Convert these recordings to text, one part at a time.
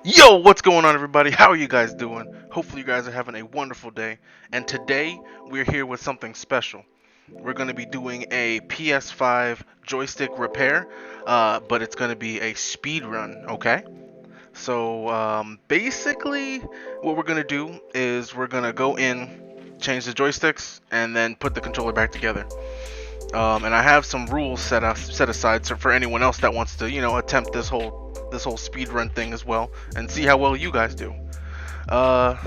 Yo, what's going on, everybody? How are you guys doing? Hopefully you guys are having a wonderful day. And today we're here with something special. We're going to be doing a PS5 joystick repair, but it's going to be a speed run, okay? So basically what we're going to do is we're going to go in, change the joysticks, and then put the controller back together. And I have some rules set aside for anyone else that wants to, attempt this whole speedrun thing as well, and see how well you guys do.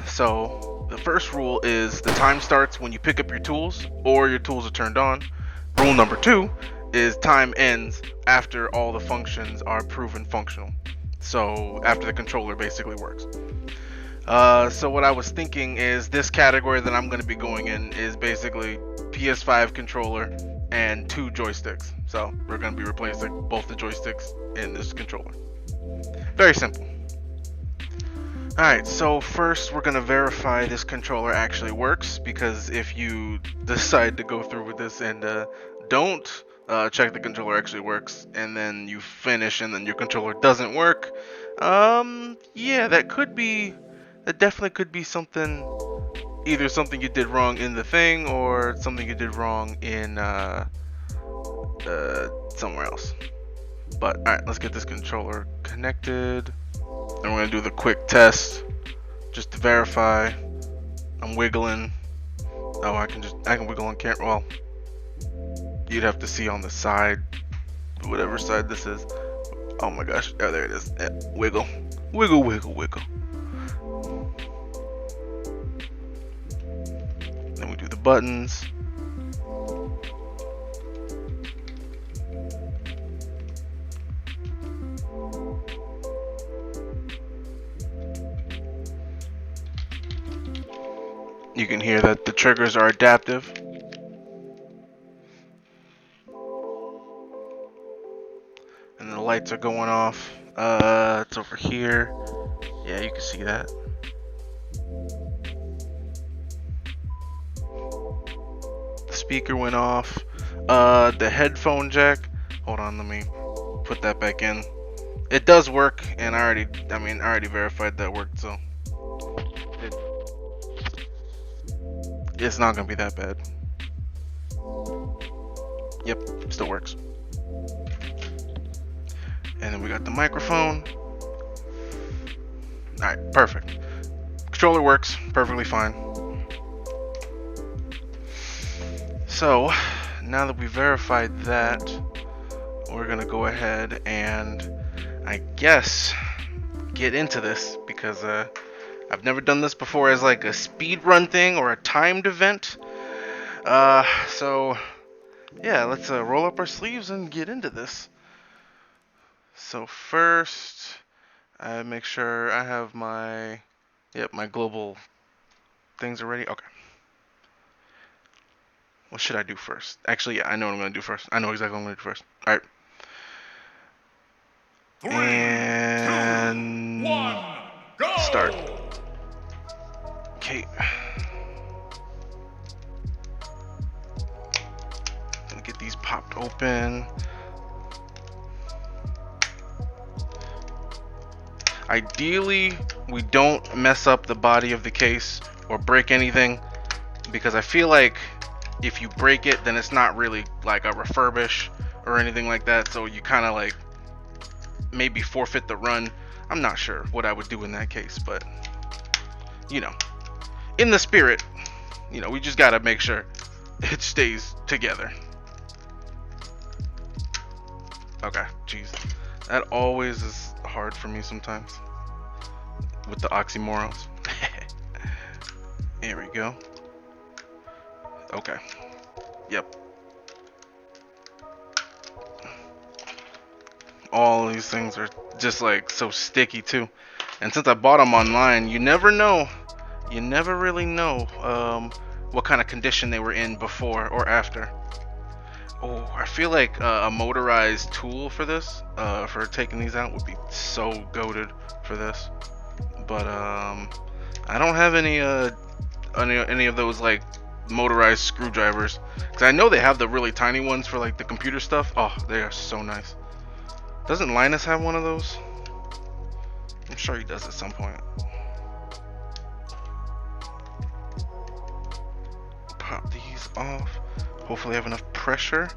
So the first rule is the time starts when you pick up your tools or your tools are turned on. Rule number 2 is time ends after all the functions are proven functional. So after the controller basically works. So what I was thinking is this category that I'm going to be going in is basically PS5 controller and 2 joysticks. So we're going to be replacing both the joysticks in this controller. Very simple. Alright, so first we're going to verify this controller actually works, because if you decide to go through with this and don't check the controller actually works, and then you finish and then your controller doesn't work, yeah, that definitely could be either something you did wrong in the thing or something you did wrong in somewhere else. But alright, let's get this controller connected. And we're gonna do the quick test just to verify. I'm wiggling. Oh, I can wiggle on camera. Well, you'd have to see on the side, whatever side this is. Oh my gosh, oh, there it is. Yeah, wiggle, wiggle, wiggle, wiggle. Then we do the buttons. You can hear that the triggers are adaptive. And the lights are going off. It's over here. Yeah, you can see that. The speaker went off. The headphone jack. Hold on, let me put that back in. It does work, and I already verified that worked, so it's not gonna be that bad. Yep, still works. And then we got the microphone. Alright, perfect. Controller works perfectly fine. So, now that we verified that, we're gonna go ahead and, I guess, get into this, because I've never done this before as like a speed run thing or a timed event. So yeah, let's roll up our sleeves and get into this. So first, I make sure I have my global things already. Okay. What should I do first? Actually, yeah, I know what I'm gonna do first. I know exactly what I'm gonna do first. All right. 3, and 2, 1, go! Start. Okay. Gonna get these popped open. Ideally, we don't mess up the body of the case or break anything, because I feel like if you break it, then it's not really like a refurbish or anything like that, so you kind of like maybe forfeit the run. I'm not sure what I would do in that case, but you know, in the spirit, we just gotta make sure it stays together. Okay, jeez, that always is hard for me sometimes with the oxymorons. Here we go. Okay. Yep. All these things are just like so sticky too. And since I bought them online, you never know. You never really know what kind of condition they were in before or after. Oh, I feel like a motorized tool for this, for taking these out, would be so goated for this. But I don't have any of those like motorized screwdrivers, because I know they have the really tiny ones for like the computer stuff. Oh, they are so nice. Doesn't Linus have one of those? I'm sure he does at some point. Pop these off. Hopefully I have enough pressure.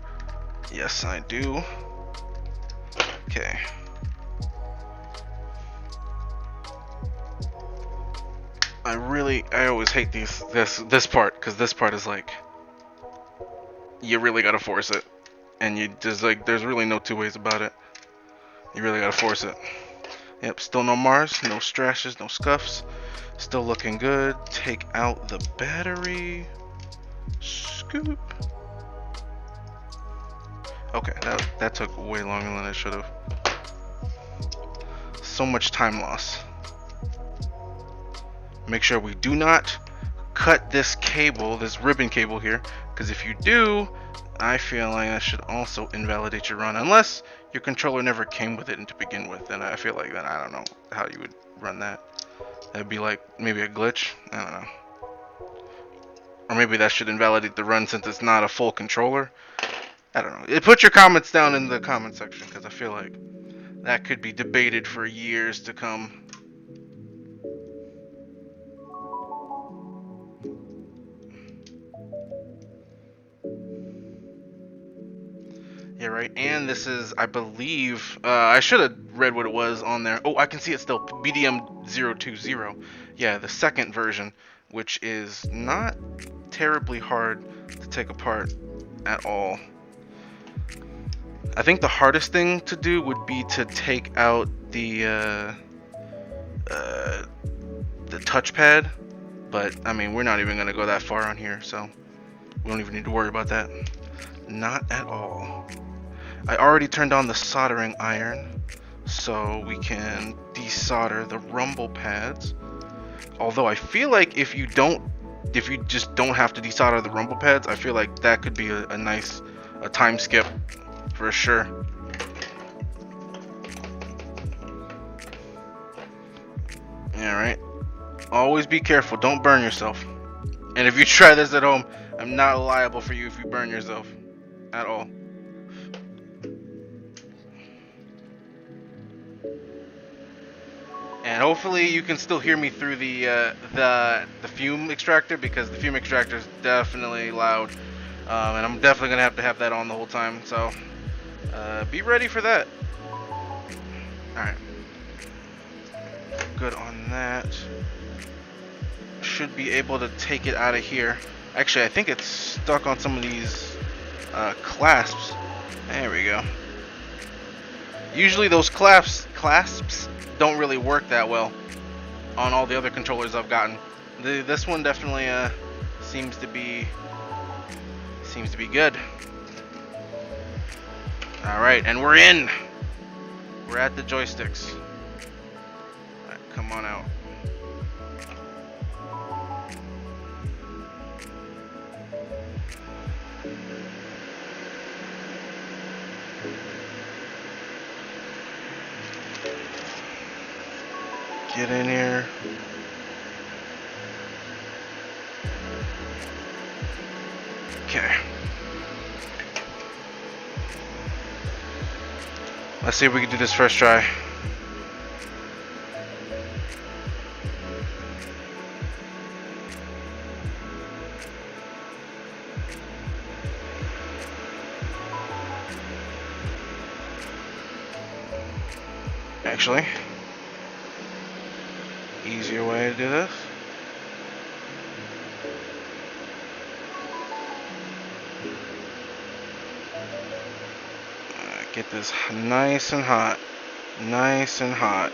Yes, I do. Okay. I always hate this part, because this part is like, you really gotta force it. And you just like, there's really no two ways about it. You really gotta force it. Yep, still no Mars, no strashes, no scuffs. Still looking good. Take out the battery. Scoop. Okay, that took way longer than it should have. So much time loss. Make sure we do not cut this cable, this ribbon cable here, because if you do, I feel like that should also invalidate your run, unless your controller never came with it to begin with. Then I feel like, then I don't know how you would run that. That'd be like maybe a glitch. I don't know. Or maybe that should invalidate the run since it's not a full controller. I don't know. Put your comments down in the comment section, because I feel like that could be debated for years to come. Yeah, right. And this is, I believe, I should have read what it was on there. Oh, I can see it still. BDM020. Yeah, the second version, which is not terribly hard to take apart at all. I think the hardest thing to do would be to take out the touchpad. But, I mean, we're not even going to go that far on here, so we don't even need to worry about that. Not at all. I already turned on the soldering iron, so we can desolder the rumble pads. Although I feel like if you just don't have to desolder the rumble pads, I feel like that could be a nice time skip for sure. Yeah, right. Always be careful. Don't burn yourself. And if you try this at home, I'm not liable for you if you burn yourself at all. And hopefully you can still hear me through the fume extractor, because the fume extractor is definitely loud, and I'm definitely gonna have that on the whole time. So be ready for that. All right, good on that. Should be able to take it out of here. Actually, I think it's stuck on some of these clasps. There we go. Usually those clasps don't really work that well on all the other controllers I've gotten. This one definitely seems to be good. All right, and we're in. We're at the joysticks. All right, come on out. Get in here. Okay. Let's see if we can do this first try. Actually, easier way to do this. Get this nice and hot. Nice and hot.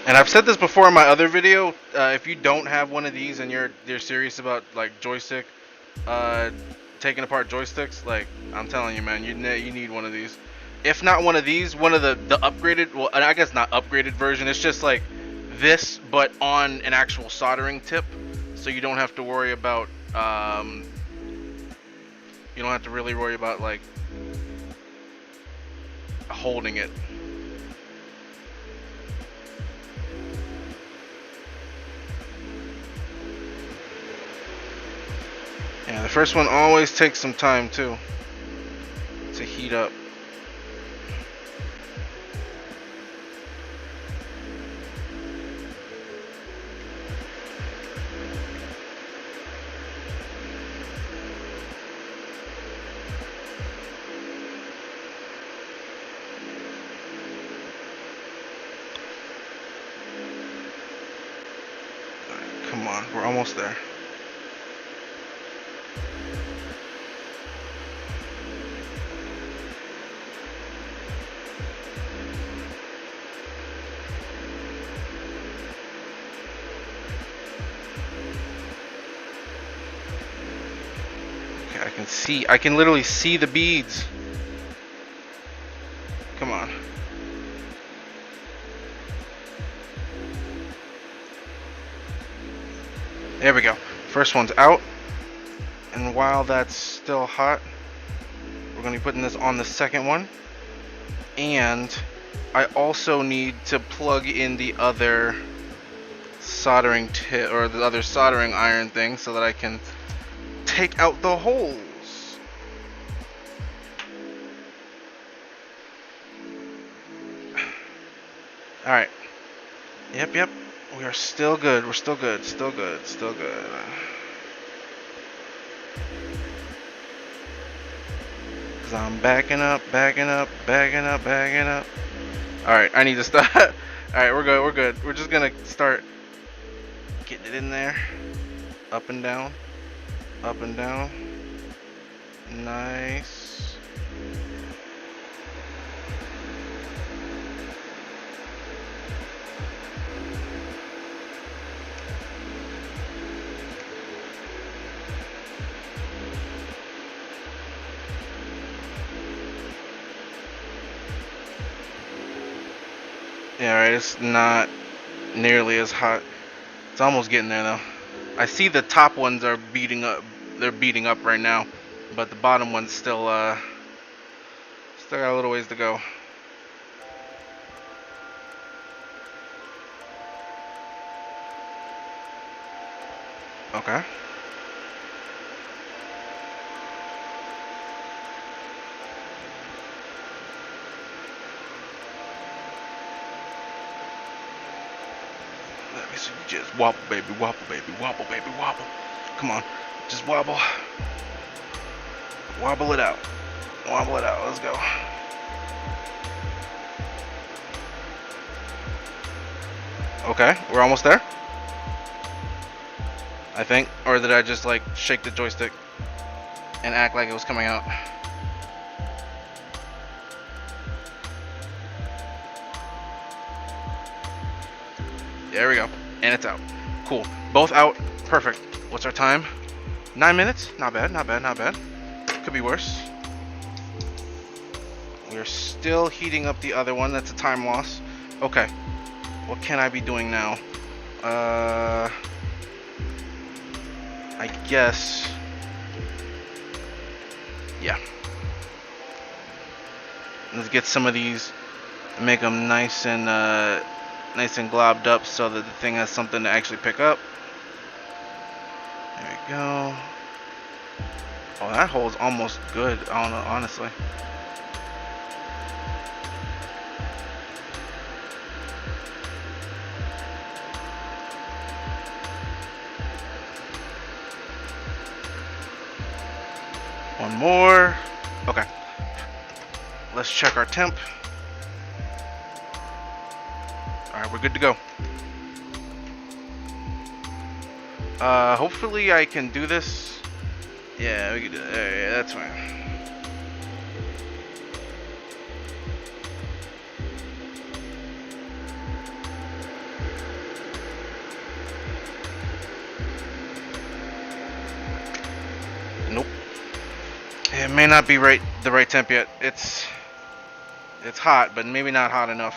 And I've said this before in my other video, if you don't have one of these and you're serious about like joystick, taking apart joysticks, like I'm telling you, man, you need one of these. If not one of these, one of the upgraded, well, I guess not upgraded version. It's just like this, but on an actual soldering tip, so you don't have to worry about you don't have to really worry about like holding it. first one always takes some time too to heat up. Come on, we're almost there. Okay, I can literally see the beads. Come on. There we go. First one's out. And while that's still hot, we're going to be putting this on the second one. And I also need to plug in the other soldering tip or the other soldering iron thing so that I can take out the holes. Alright. Yep. We are still good. We're still good. Still good. Cause I'm backing up. Alright, I need to stop. Alright, we're good. We're just gonna start getting it in there. Up and down. Nice. Yeah, right, it's not nearly as hot. It's almost getting there though. I see the top ones are beating up. They're beating up right now, but the bottom ones still got a little ways to go. Okay. Let me see. Just wobble, baby, wobble. Come on, just wobble. Wobble it out. Let's go. Okay, we're almost there. I think, or did I just like shake the joystick and act like it was coming out? There we go, and it's out. Cool, both out, perfect. What's our time? 9 minutes, not bad. Could be worse. We're still heating up the other one, that's a time loss. Okay, what can I be doing now? I guess, yeah. Let's get some of these, make them nice and globbed up so that the thing has something to actually pick up. There we go. Oh, that hole's almost good, honestly. One more. Okay. Let's check our temp. Alright, we're good to go. Hopefully I can do this. Yeah, we can do that. Yeah, that's fine. Nope. It may not be the right temp yet. It's hot, but maybe not hot enough.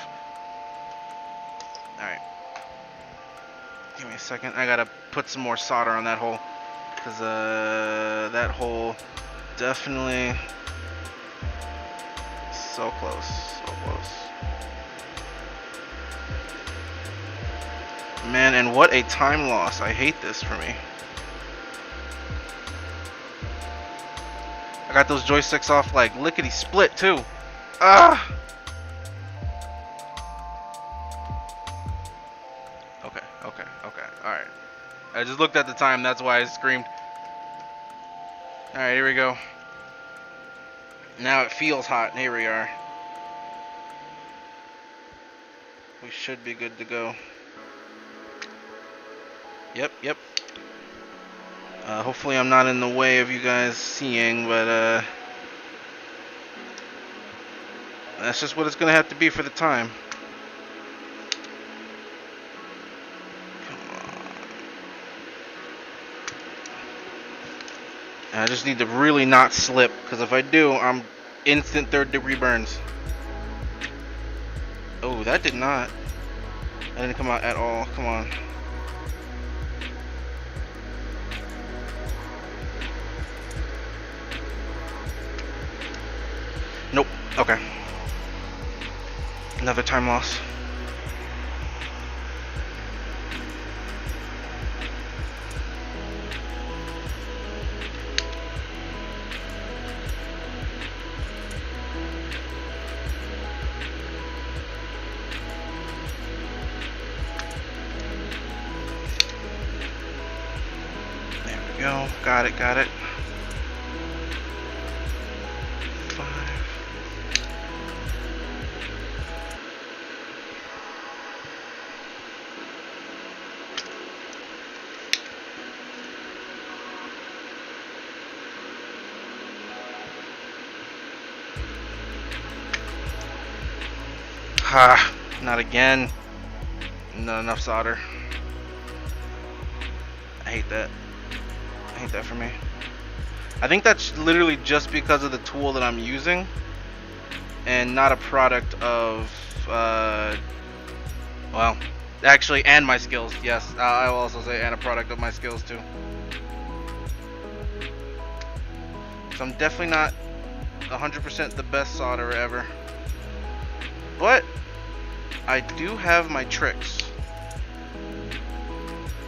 Alright. Give me a second. I gotta put some more solder on that hole. Because that hole definitely so close. Man, and what a time loss. I hate this for me. I got those joysticks off like lickety split too. Ah. Okay. All right. I just looked at the time. That's why I screamed. All right, here we go. Now it feels hot. Here we are. We should be good to go. Yep. Hopefully I'm not in the way of you guys seeing, but that's just what it's gonna have to be for the time. I just need to really not slip, because if I do, I'm instant third-degree burns. Oh, that did not. That didn't come out at all. Come on. Nope. Okay. Another time loss. Go. Got it. 5. Ha! Not again. Not enough solder. I hate that. I hate that for me. I think that's literally just because of the tool that I'm using and not a product of well, actually, and my skills. Yes, I will also say and a product of my skills too. So I'm definitely not 100% the best solderer ever, but I do have my tricks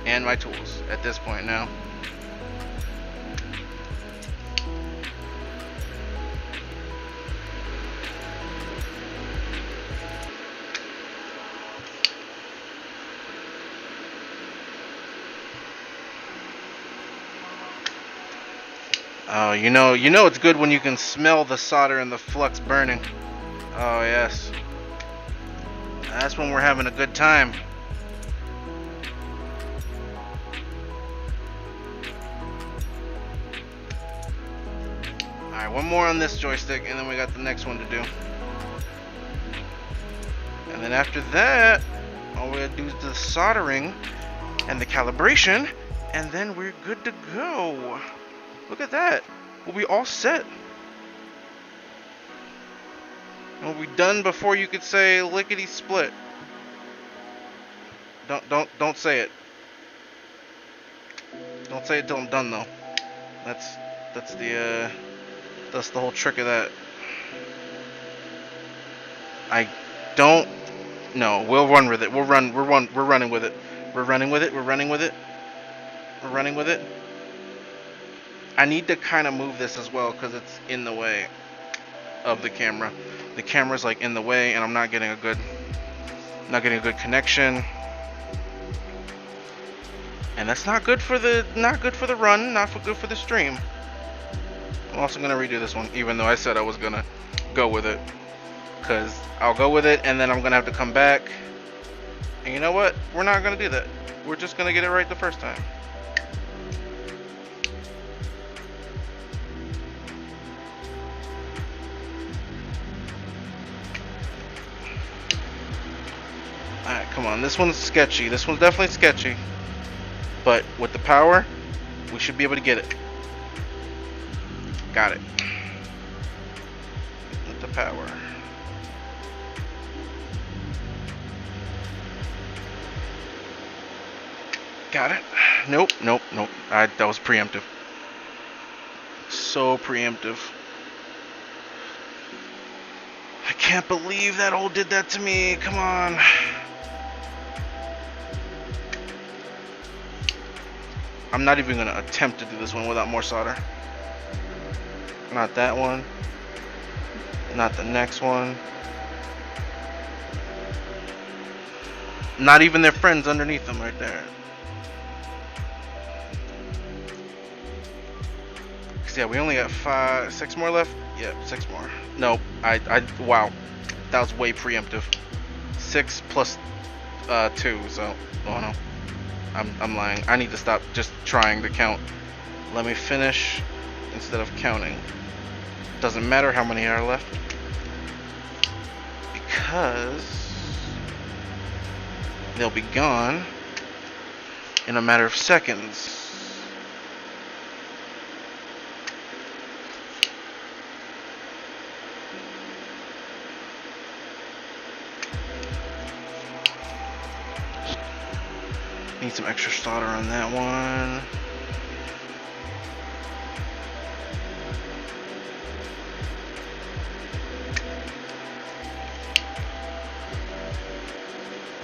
and my tools at this point now. Oh, you know it's good when you can smell the solder and the flux burning. Oh, yes. That's when we're having a good time. Alright, one more on this joystick, and then we got the next one to do. And then after that, all we gotta do is the soldering and the calibration, and then we're good to go. Look at that. We'll be all set. We'll be done before you could say lickety split. Don't say it. Don't say it till I'm done though. That's the whole trick of that. I don't know. We'll run with it. We're running with it. We're running with it. I need to kind of move this as well because it's in the way of the camera. The camera's like in the way, and I'm not getting a good connection. And that's not good for the run, not good for the stream. I'm also gonna redo this one, even though I said I was gonna go with it, because I'll go with it, and then I'm gonna have to come back. And you know what? We're not gonna do that. We're just gonna get it right the first time. Alright, come on. This one's sketchy. This one's definitely sketchy. But with the power, we should be able to get it. Got it. With the power. Got it. Nope. That was preemptive. So preemptive. I can't believe that hole did that to me. Come on. I'm not even going to attempt to do this one without more solder. Not that one. Not the next one. Not even their friends underneath them right there. So yeah, we only got 6 more left. Yeah, 6 more. No, wow, that was way preemptive. 6 plus 2. So, oh no, I'm lying. I need to stop just trying to count. Let me finish instead of counting. Doesn't matter how many are left because they'll be gone in a matter of seconds. Need some extra solder on that one.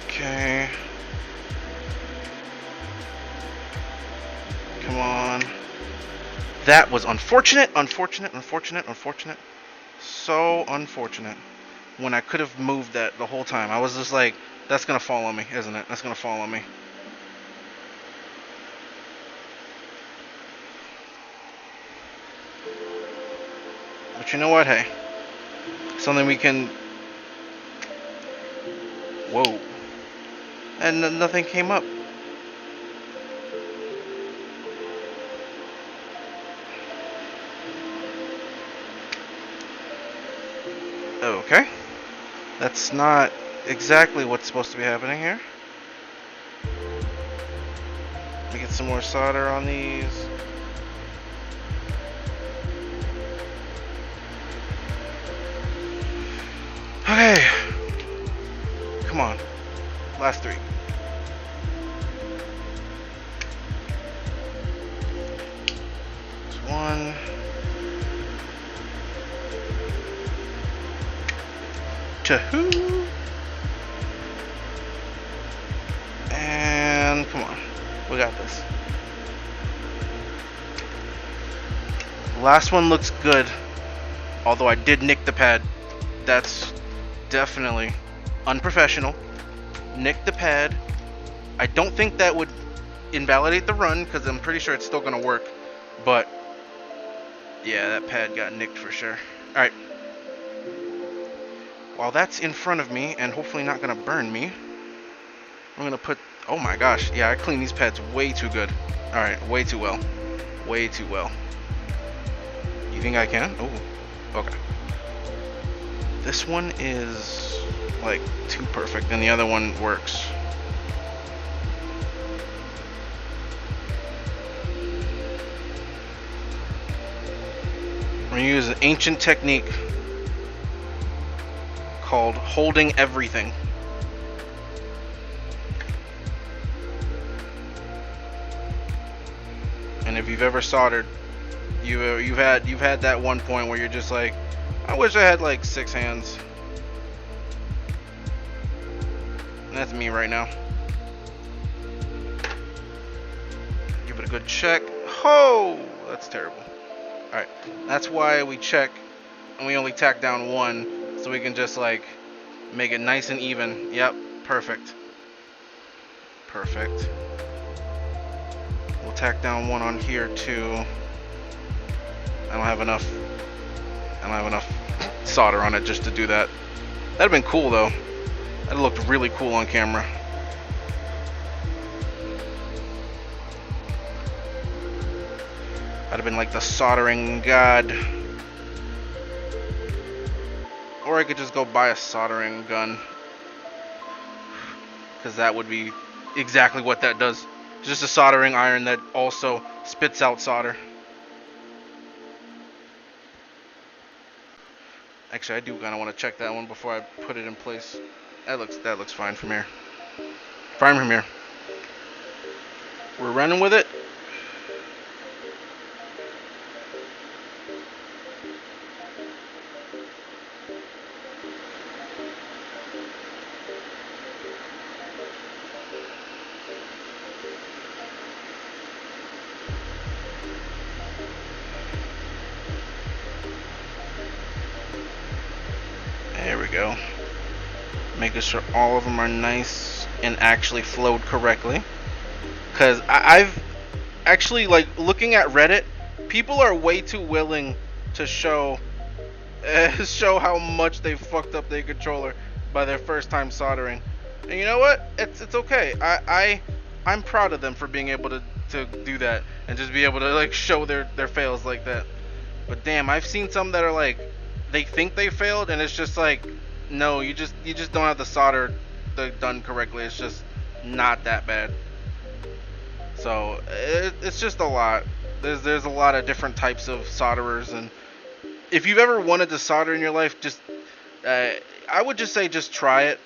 Okay. Come on. That was unfortunate, unfortunate, unfortunate, unfortunate. So unfortunate. When I could have moved that the whole time. I was just like, that's gonna fall on me, isn't it? That's gonna fall on me. But you know what? Hey. Something we can... Whoa. And nothing came up. Okay. That's not exactly what's supposed to be happening here. Let me get some more solder on these. Okay. Come on. Last 3. There's 1. 2. And come on. We got this. Last one looks good. Although I did nick the pad. That's definitely unprofessional. Nick the pad. I don't think that would invalidate the run because I'm pretty sure it's still gonna work. But yeah, that pad got nicked for sure. Alright. While that's in front of me and hopefully not gonna burn me, I'm gonna put... Oh my gosh, yeah, I clean these pads way too good. Alright, way too well. Way too well. You think I can? Oh, okay. This one is like too perfect and the other one works. We're gonna use an ancient technique called holding everything. And if you've ever soldered, you've had that one point where you're just like, I wish I had like 6 hands. And that's me right now. Give it a good check. Oh, that's terrible. Alright, that's why we check and we only tack down 1 so we can just like make it nice and even. Yep, perfect. Perfect. We'll tack down 1 on here too. I don't have enough solder on it just to do that. That'd have been cool though. That looked really cool on camera. I'd have been like the soldering god. Or I could just go buy a soldering gun. Because that would be exactly what that does. It's just a soldering iron that also spits out solder. Actually, I do kind of want to check that one before I put it in place. That looks fine from here. Fine from here. We're running with it. go. Making sure all of them are nice and actually flowed correctly. Because I've actually, like, looking at Reddit, people are way too willing to show how much they fucked up their controller by their first time soldering. And you know what? It's okay. I'm proud of them for being able to do that and just be able to, like, show their fails like that. But damn, I've seen some that are like, they think they failed and it's just like, no, you just don't have the solder done correctly. It's just not that bad. So it's just a lot. There's a lot of different types of solderers, and if you've ever wanted to solder in your life, just I would just say just try it.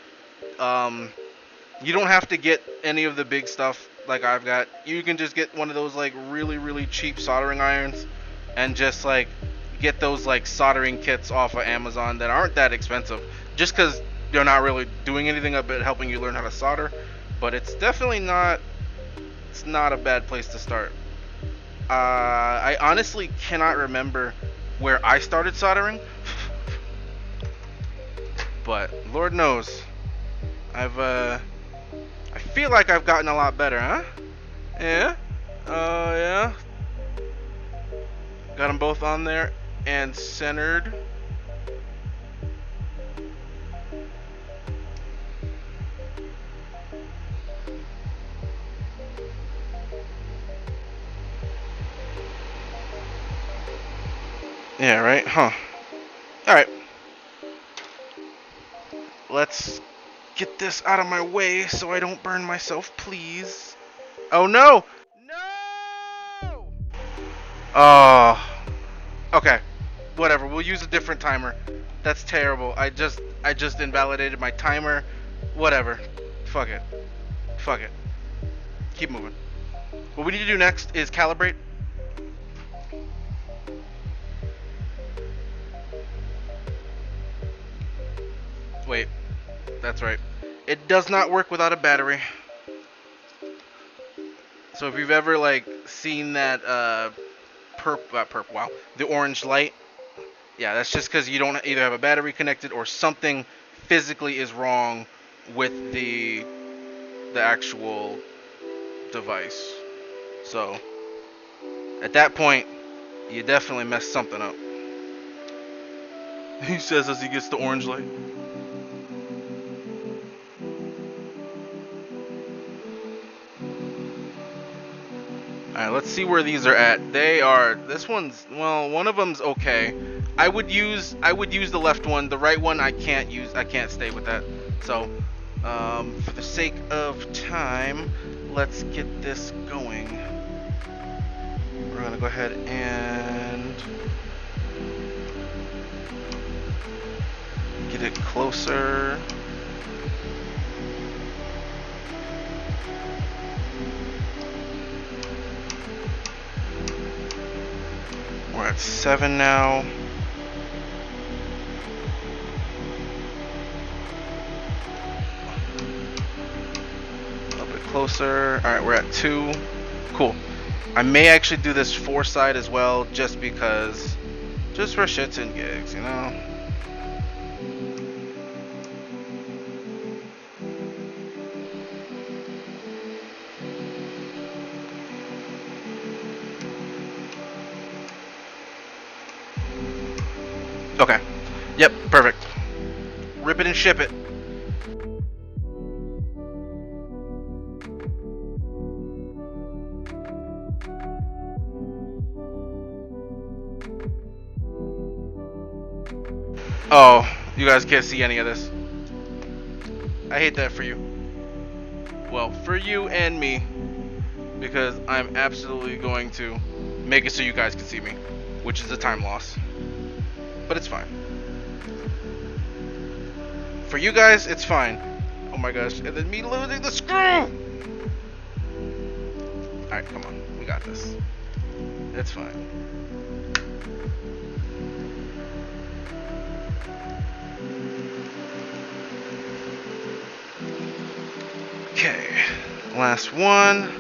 You don't have to get any of the big stuff like I've got. You can just get one of those like really cheap soldering irons, and just like get those like soldering kits off of Amazon that aren't that expensive. Just because they're not really doing anything about helping you learn how to solder, but it's definitely not. It's not a bad place to start. I honestly cannot remember where I started soldering, but Lord knows, I feel like I've gotten a lot better, huh? Yeah. Yeah. Got them both on there and centered. Yeah, right? Huh. Alright. Let's get this out of my way so I don't burn myself, please. Oh, no! No! Oh. Okay. Whatever. We'll use a different timer. That's terrible. I just invalidated my timer. Whatever. Fuck it. Fuck it. Keep moving. What we need to do next is calibrate. Wait, that's right. It does not work without a battery. So if you've ever like seen that wow, the orange light, yeah, that's just because you don't either have a battery connected or something physically is wrong with the actual device. So at that point, you definitely messed something up. He says as he gets the orange light. Alright, let's see where these are at. They are, this one's, well, one of them's okay. I would use the left one. The right one I can't use. I can't stay with that. So, for the sake of time, let's get this going. We're gonna go ahead and get it closer. We're at 7 now. A little bit closer. Alright, we're at 2. Cool. I may actually do this 4 side as well, just because, just for shits and gigs, you know? Okay. Yep, perfect. Rip it and ship it. Oh, you guys can't see any of this. I hate that for you. Well, for you and me, because I'm absolutely going to make it so you guys can see me, which is a time loss. But it's fine. For you guys, it's fine. Oh my gosh, and then me losing the screw! Alright, come on. We got this. It's fine. Okay. Last one.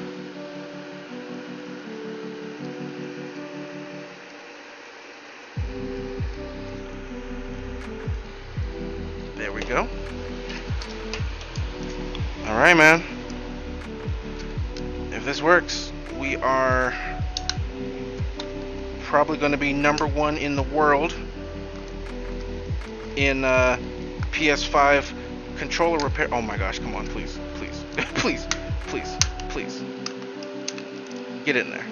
Alright, man. If this works, we are probably going to be #1 in the world in PS5 controller repair. Oh my gosh, come on, please, please, please, please, please. Get in there.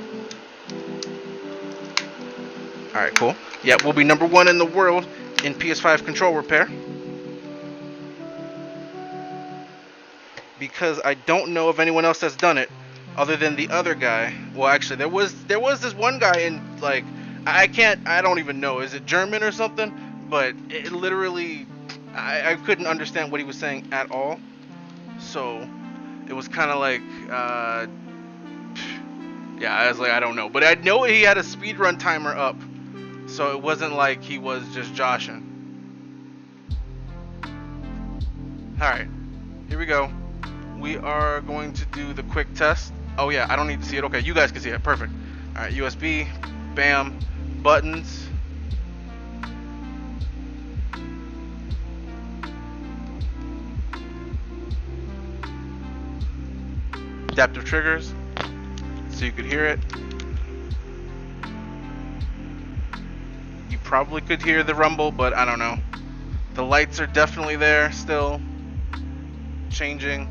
Alright, cool. Yeah, we'll be #1 in the world in PS5 control repair. Because I don't know of anyone else that's done it other than the other guy. Well, actually, there was this one guy in, like, I don't even know, is it German or something? But it literally, I couldn't understand what he was saying at all. So it was kind of like, yeah, I was like, I don't know. But I know he had a speedrun timer up, so it wasn't like he was just joshing. Alright, here we go. We are going to do the quick test. Oh yeah, I don't need to see it. Okay, you guys can see it. Perfect. Alright, USB, bam, buttons. Adaptive triggers, so you could hear it. You probably could hear the rumble, but I don't know. The lights are definitely there still. Changing.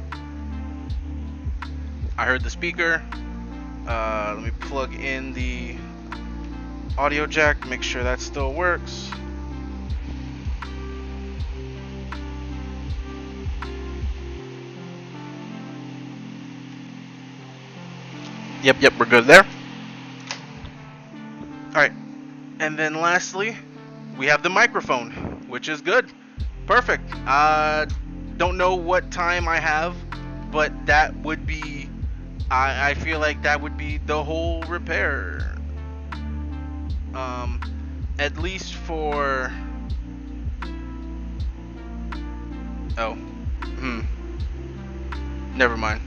I heard the speaker. Let me plug in the audio jack, make sure that still works. Yep, we're good there. Alright, and then lastly, we have the microphone, which is good. Perfect. Don't know what time I have, but that would be, I feel like that would be the whole repair. At least for, oh, never mind.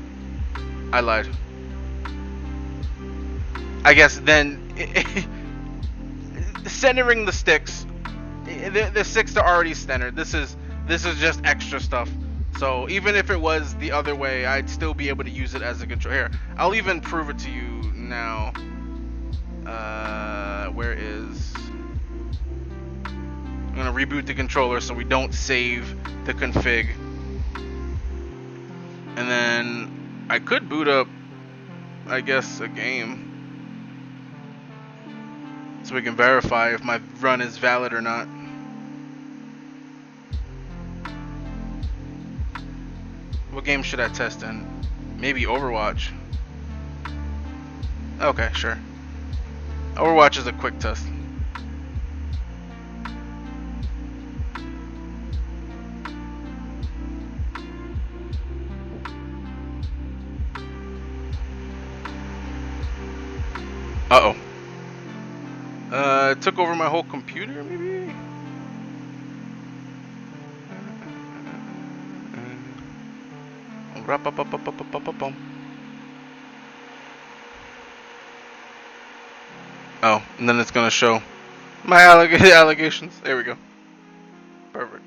I lied. I guess then, centering the sticks, the sticks are already centered. This is just extra stuff. So even if it was the other way, I'd still be able to use it as a control. Here, I'll even prove it to you now. Where is? I'm gonna reboot the controller so we don't save the config. And then I could boot up, I guess, a game, so we can verify if my run is valid or not. What game should I test in? Maybe Overwatch. Okay, sure. Overwatch is a quick test. Uh-oh. It took over my whole computer, maybe? Oh, and then it's gonna show my allegations. There we go. Perfect.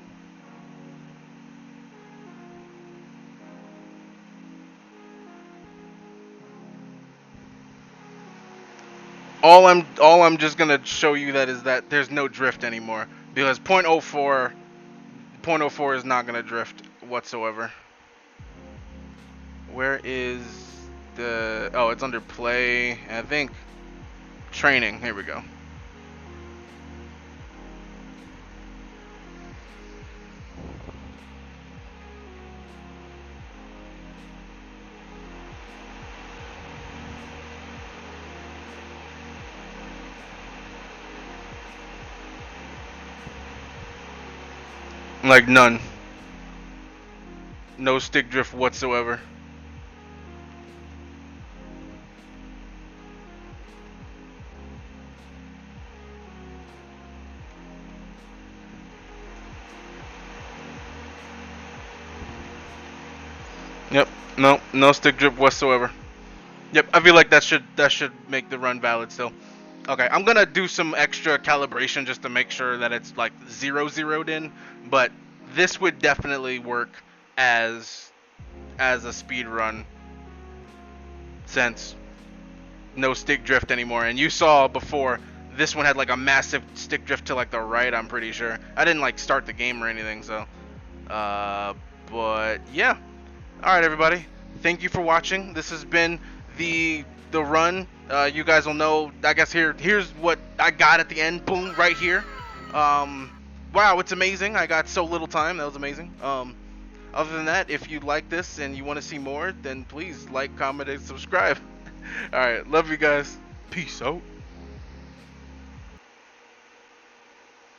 All I'm just gonna show you that is that there's no drift anymore, because 0.04 is not gonna drift whatsoever. Where is the, oh, it's under play, I think training. Here we go. Like none. No stick drift whatsoever. Yep, no stick drift whatsoever. Yep, I feel like that should make the run valid still. Okay, I'm gonna do some extra calibration just to make sure that it's like zeroed in, but this would definitely work as as a speedrun since no stick drift anymore. And you saw before, this one had like a massive stick drift to like the right, I'm pretty sure. I didn't like start the game or anything, so but yeah. Alright everybody, thank you for watching. This has been the run. You guys will know, I guess here's what I got at the end. Boom, right here. Wow, it's amazing. I got so little time. That was amazing. Other than that, if you like this and you want to see more, then please like, comment, and subscribe. Alright, love you guys. Peace out.